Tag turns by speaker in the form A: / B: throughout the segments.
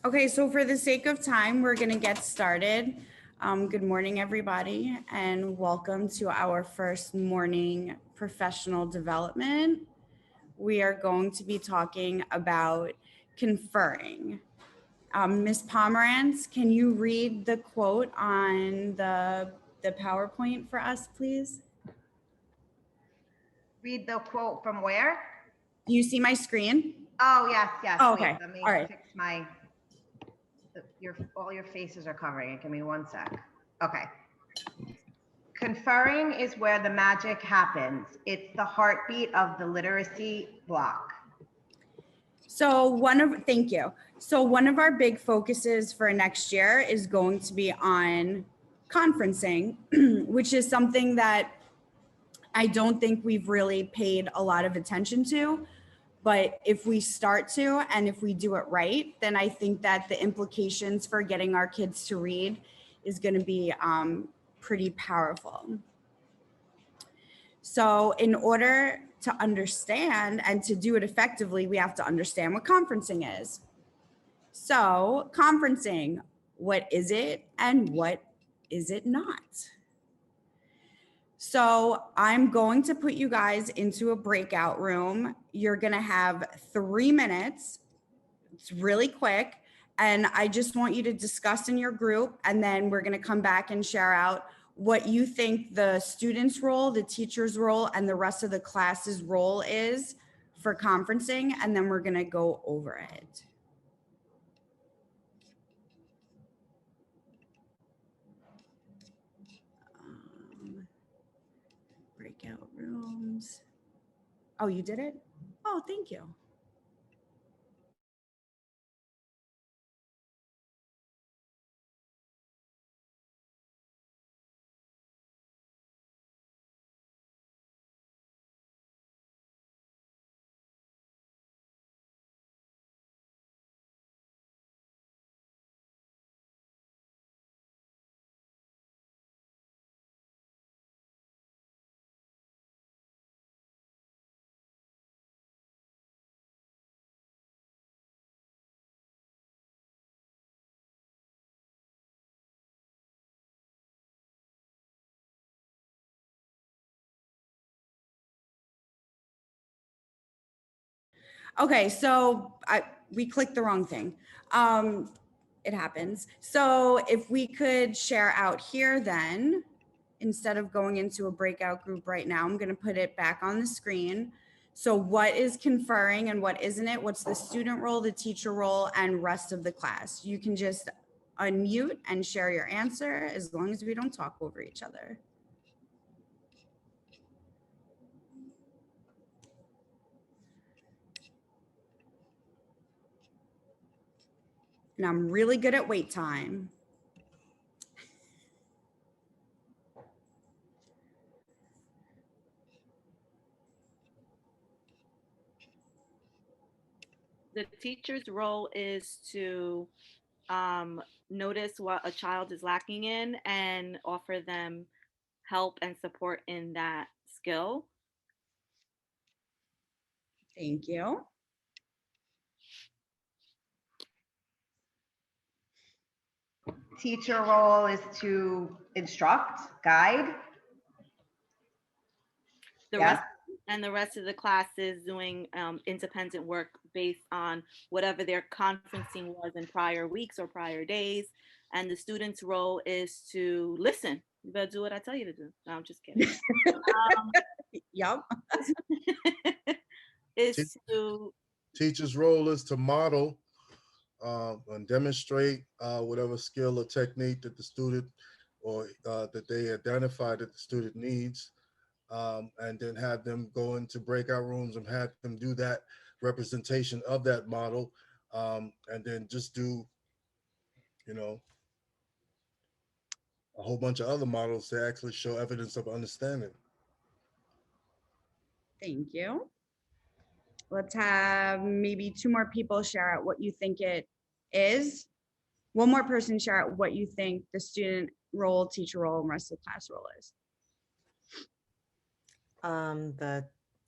A: Okay, so for the sake of time, we're going to get started. Good morning, everybody, and welcome to our first morning professional development. We are going to be talking about conferring. Ms. Pomerantz, can you read the quote on the PowerPoint for us, please?
B: Read the quote from where?
A: Do you see my screen?
B: Oh, yes, yes.
A: Oh,
B: Wait,
A: okay.
B: let me
A: All right.
B: fix my, all your faces are covering it. Give me one sec. Okay. Conferring is where the magic happens. It's the heartbeat of the literacy block.
A: Thank you. So one of our big focuses for next year is going to be on conferencing, which is something that I don't think we've really paid a lot of attention to. But if we start to, and if we do it right, then I think that the implications for getting our kids to read is going to be pretty powerful. So in order to understand and to do it effectively, we have to understand what conferencing is. So conferencing, what is it and what is it not? So I'm going to put you guys into a breakout room. You're going to have 3 minutes. It's really quick. And I just want you to discuss in your group, and then we're going to come back and share out what you think the student's role, the teacher's role, and the rest of the class's role is for conferencing. And then we're going to go over it. Breakout rooms. Oh, you did it? Oh, thank you. Okay, so we clicked the wrong thing. It happens. So if we could share out here then, instead of going into a breakout group right now, I'm going to put it back on the screen. So what is conferring and what isn't it? What's the student role, the teacher role, and rest of the class? You can just unmute and share your answer as long as we don't talk over each other. And I'm really good at wait time.
C: The teacher's role is to notice what a child is lacking in and offer them help and support in that skill.
A: Thank you.
B: Teacher role is to instruct, guide.
C: The rest of the class is doing independent work based on whatever their conferencing was in prior weeks or prior days. And the student's role is to listen. You better do what I tell you to do. No, I'm just kidding.
A: Yep.
D: Teacher's role is to model and demonstrate whatever skill or technique that the student or that they identify that the student needs, and then have them go into breakout rooms and have them do that representation of that model, and then just do, you know, a whole bunch of other models to actually show evidence of understanding.
A: Thank you. Let's have maybe 2 more people share out what you think it is. 1 more person share out what you think the student role, teacher role, and rest of the class role is.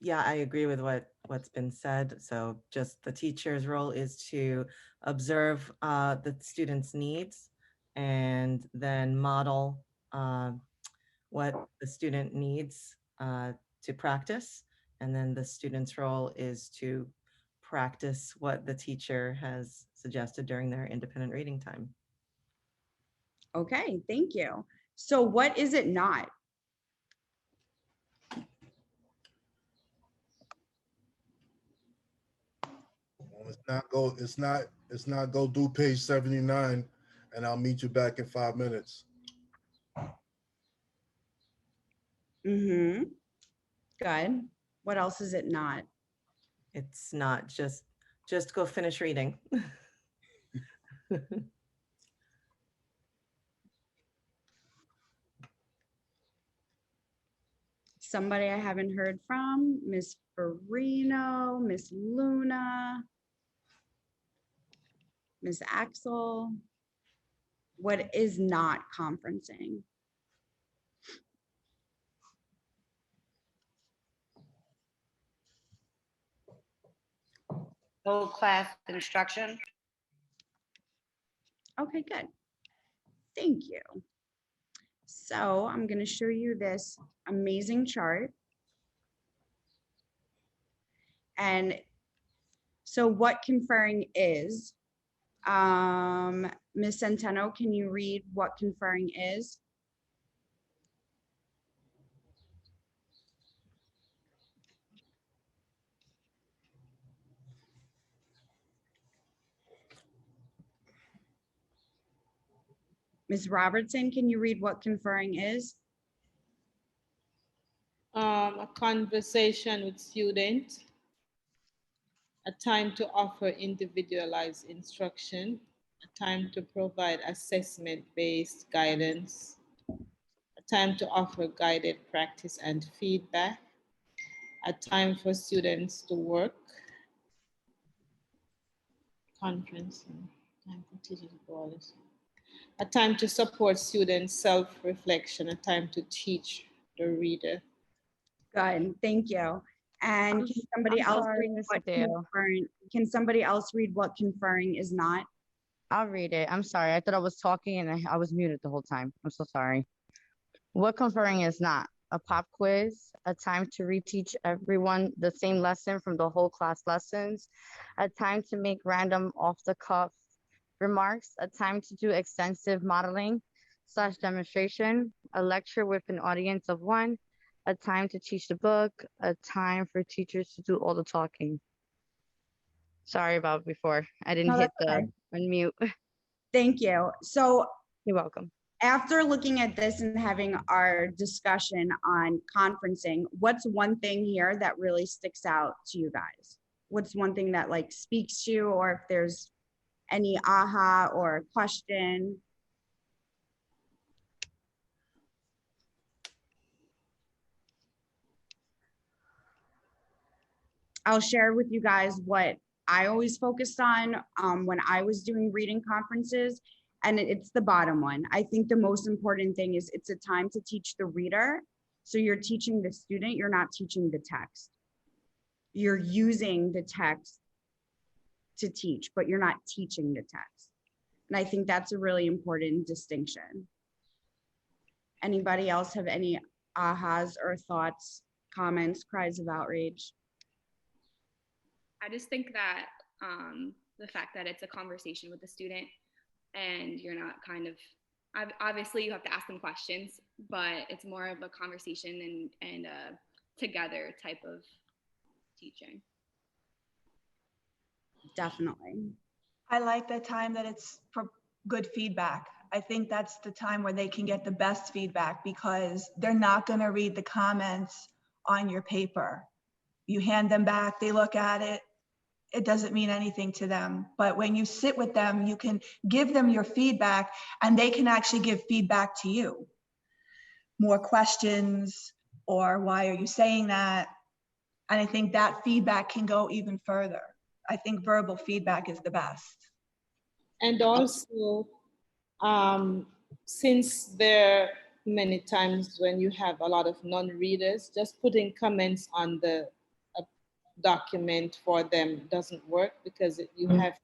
E: Yeah, I agree with what's been said. So just the teacher's role is to observe the students' needs and then model what the student needs to practice. And then the student's role is to practice what the teacher has suggested during their independent reading time.
A: Okay, thank you. So what is it not?
D: Well, it's not go do page 79 and I'll meet you back in 5 minutes.
A: Mm-hmm. Good. What else is it not?
E: It's not just go finish reading.
A: Somebody I haven't heard from, Miss Farino, Miss Luna, Miss Axel. What is not conferencing?
B: Whole class instruction.
A: Okay, good. Thank you. So I'm going to show you this amazing chart. And so what conferring is, Ms. Centeno, can you read what conferring is? Ms. Robertson, can you read what conferring is?
F: A conversation with students, a time to offer individualized instruction, a time to provide assessment-based guidance, a time to offer guided practice and feedback, a time for students to work, conferencing, time for teachers to go, a time to support students' self-reflection, a time to teach the reader.
A: Good, thank you. And can somebody
G: I'm
A: else
G: sorry,
A: read
G: Ms.
A: what
G: Adele.
A: conferring? Can somebody else read what conferring is not?
G: I'll read it. I'm sorry. I thought I was talking and I was muted the whole time. I'm so sorry. What conferring is not? A pop quiz, a time to reteach everyone the same lesson from the whole class lessons, a time to make random off-the-cuff remarks, a time to do extensive modeling / demonstration, a lecture with an audience of one, a time to teach the book, a time for teachers to do all the talking. Sorry about before. I didn't
A: No,
G: hit
A: that's okay.
G: the unmute.
A: Thank you. So
G: You're welcome.
A: after looking at this and having our discussion on conferencing, what's one thing here that really sticks out to you guys? What's one thing that like speaks to you, or if there's any aha or question? I'll share with you guys what I always focused on when I was doing reading conferences, and it's the bottom one. I think the most important thing is it's a time to teach the reader. So you're teaching the student, you're not teaching the text. You're using the text to teach, but you're not teaching the text. And I think that's a really important distinction. Anybody else have any ahas or thoughts, comments, cries of outrage?
H: I just think that the fact that it's a conversation with the student and you're not kind of, obviously you have to ask them questions, but it's more of a conversation and a together type of teaching.
A: Definitely.
I: I like the time that it's for good feedback. I think that's the time where they can get the best feedback because they're not going to read the comments on your paper. You hand them back, they look at it, it doesn't mean anything to them. But when you sit with them, you can give them your feedback and they can actually give feedback to you. More questions, or why are you saying that? And I think that feedback can go even further. I think verbal feedback is the best.
F: And also, since there are many times when you have a lot of non-readers, just putting comments on the document for them doesn't work because you have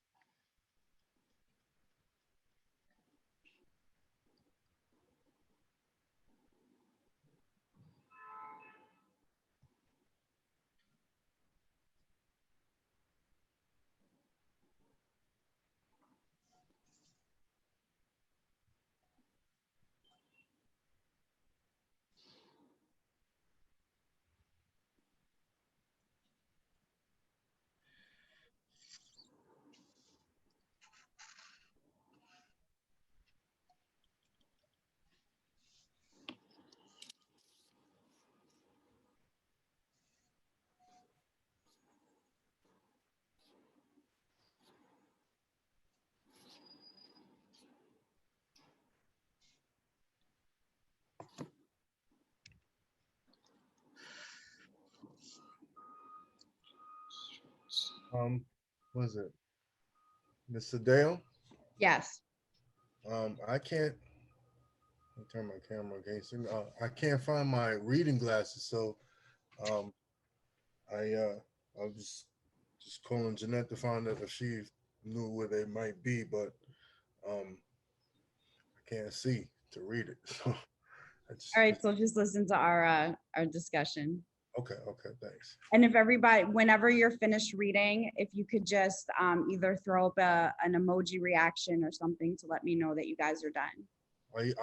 D: what is it? Mr. Dale?
G: Yes.
D: I can't let me turn my camera against him. I can't find my reading glasses, so um, I was just calling Jeanette to find out if she knew where they might be, but I can't see to read it. So
A: All right, so just listen to our discussion.
D: okay, thanks.
A: And if everybody, whenever you're finished reading, if you could just either throw up an emoji reaction or something to let me know that you guys are done.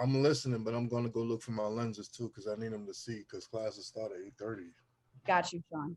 D: I'm listening, but I'm going to go look for my lenses too because I need them to see because classes start at 8:30.
A: Got you, Sean.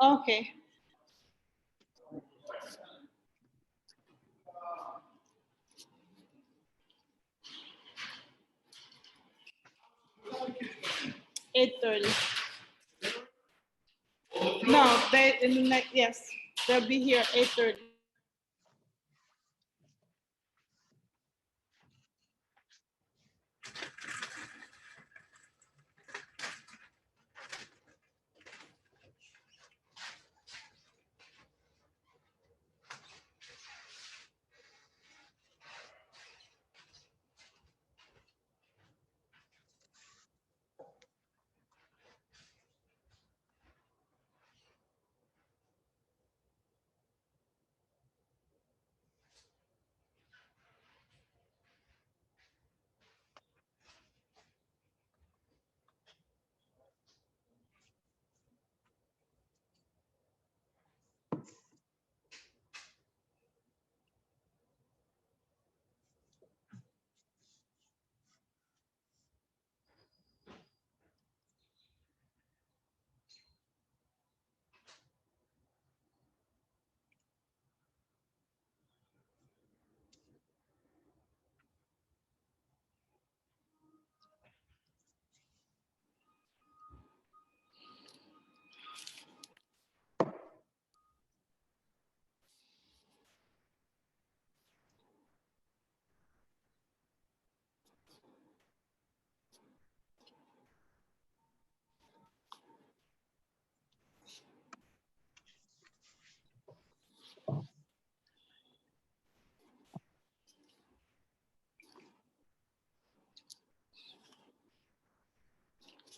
F: Okay. Eight 30. No, they in the next, yes, they'll be here 8:30.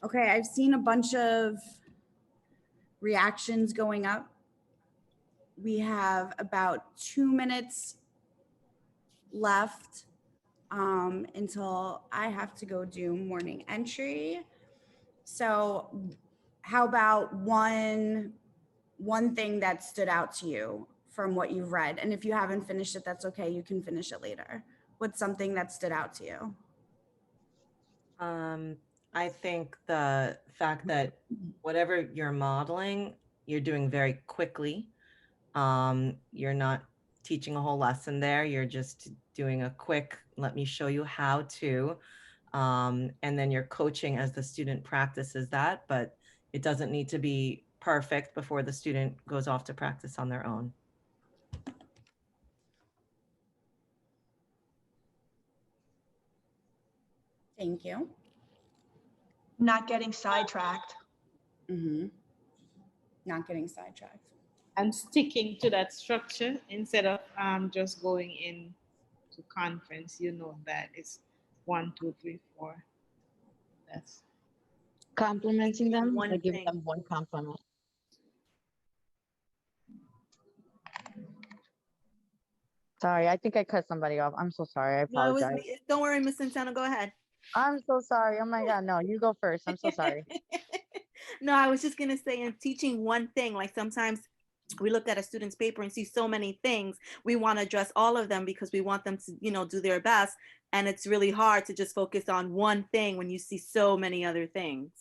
A: Okay, I've seen a bunch of reactions going up. We have about 2 minutes left until I have to go do morning entry. So how about one thing that stood out to you from what you've read? And if you haven't finished it, that's okay. You can finish it later. What's something that stood out to you?
E: I think the fact that whatever you're modeling, you're doing very quickly. You're not teaching a whole lesson there. You're just doing a quick, let me show you how to. And then you're coaching as the student practices that, but it doesn't need to be perfect before the student goes off to practice on their own.
A: Thank you.
I: Not getting sidetracked.
A: Not getting sidetracked.
F: And sticking to that structure instead of just going in to conference. You know that it's 1, 2, 3, 4. That's
G: Complimenting them,
C: One
G: like give
C: thing.
G: them one compliment. Sorry, I think I cut somebody off. I'm so sorry. I
C: No, it was
G: apologize.
C: me. Don't worry, Miss Santana, go ahead.
G: I'm so sorry. Oh my God. No, you go first. I'm so sorry.
C: No, I was just gonna say, in teaching one thing, like sometimes we look at a student's paper and see so many things. We want to address all of them because we want them to, do their best. And it's really hard to just focus on one thing when you see so many other things.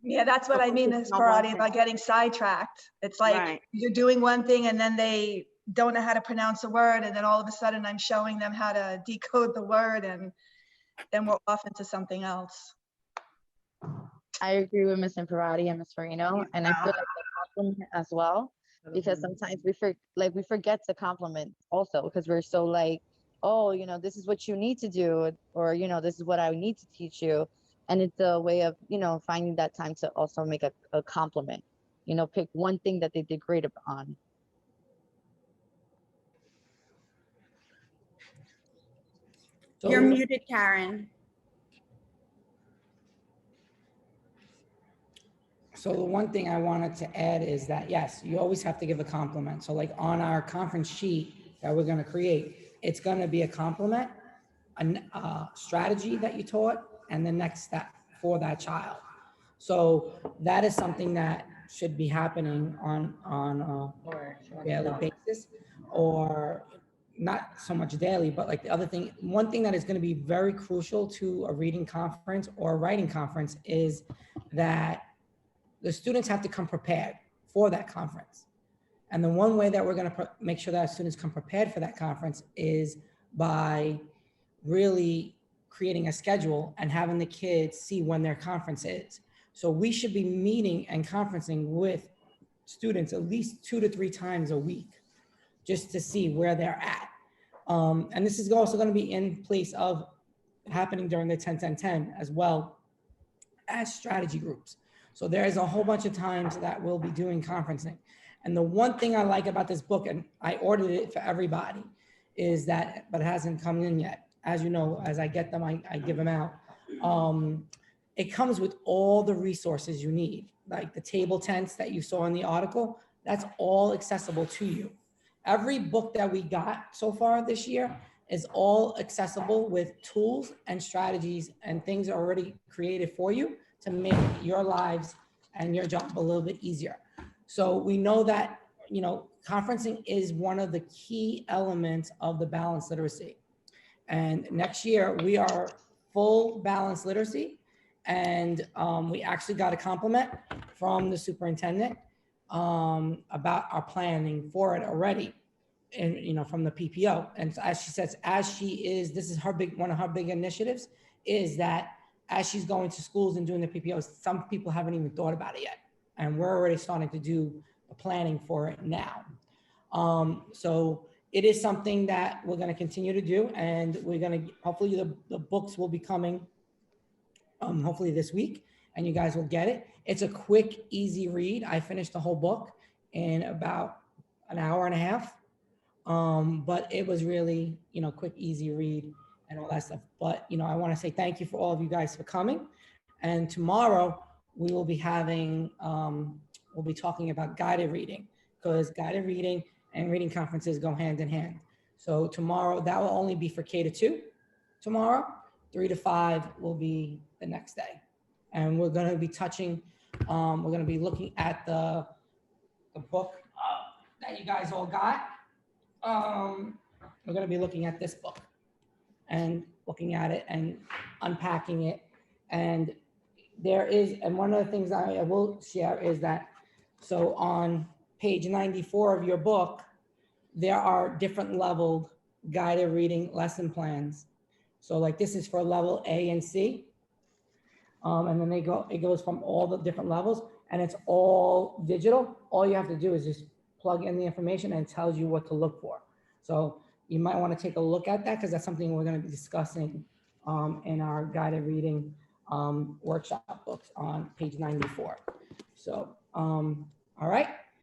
I: Yeah, that's what I mean, is Parati, about getting sidetracked. It's like
C: Right.
I: you're doing one thing and then they don't know how to pronounce a word, and then all of a sudden I'm showing them how to decode the word, and then we're off into something else.
G: I agree with Miss Imperati and Miss Farino, and I feel like the compliment as well, because sometimes we forget to compliment also, because we're so like, oh, this is what you need to do, or this is what I need to teach you, and it's a way of finding that time to also make a compliment. Pick one thing that they did great on.
A: You're muted, Karen.
J: So the one thing I wanted to add is that, yes, you always have to give a compliment. So like on our conference sheet that we're going to create, it's going to be a compliment, a strategy that you taught, and the next step for that child. So that is something that should be happening on a daily basis, or not so much daily, but like the other thing, one thing that is going to be very crucial to a reading conference or a writing conference is that the students have to come prepared for that conference. And the one way that we're going to make sure that our students come prepared for that conference is by really creating a schedule and having the kids see when their conference is. So we should be meeting and conferencing with students at least 2 to 3 times a week, just to see where they're at. And this is also going to be in place of happening during the 10-10-10 as well as strategy groups. So there's a whole bunch of times that we'll be doing conferencing. And the one thing I like about this book, and I ordered it for everybody, is that, but it hasn't come in yet. As you know, as I get them, I give them out. It comes with all the resources you need, like the table tents that you saw in the article, that's all accessible to you. Every book that we got so far this year is all accessible with tools and strategies and things already created for you to make your lives and your job a little bit easier. So we know that, conferencing is one of the key elements of the balanced literacy. And next year we are full balanced literacy. And we actually got a compliment from the superintendent about our planning for it already. And, from the PPO. And as she says, this is one of her big initiatives, is that as she's going to schools and doing the PPOs, some people haven't even thought about it yet. And we're already starting to do the planning for it now. So it is something that we're going to continue to do. And we're going to, hopefully the books will be coming hopefully this week, and you guys will get it. It's a quick, easy read. I finished the whole book in about an hour and a half. But it was really, quick, easy read and all that stuff. But, I want to say thank you for all of you guys for coming. And tomorrow we will be having, we'll be talking about guided reading, because guided reading and reading conferences go hand in hand. So tomorrow, that will only be for K-2 tomorrow. 3 to 5 will be the next day. And we're going to be touching, we're going to be looking at the book that you guys all got. We're going to be looking at this book and looking at it and unpacking it. And one of the things I will share is that, so on page 94 of your book, there are different leveled guided reading lesson plans. So like this is for level A and C. And then it goes from all the different levels, and it's all digital. All you have to do is just plug in the information and it tells you what to look for. So you might want to take a look at that, because that's something we're going to be discussing in our guided reading workshop books on page 94. So, all right.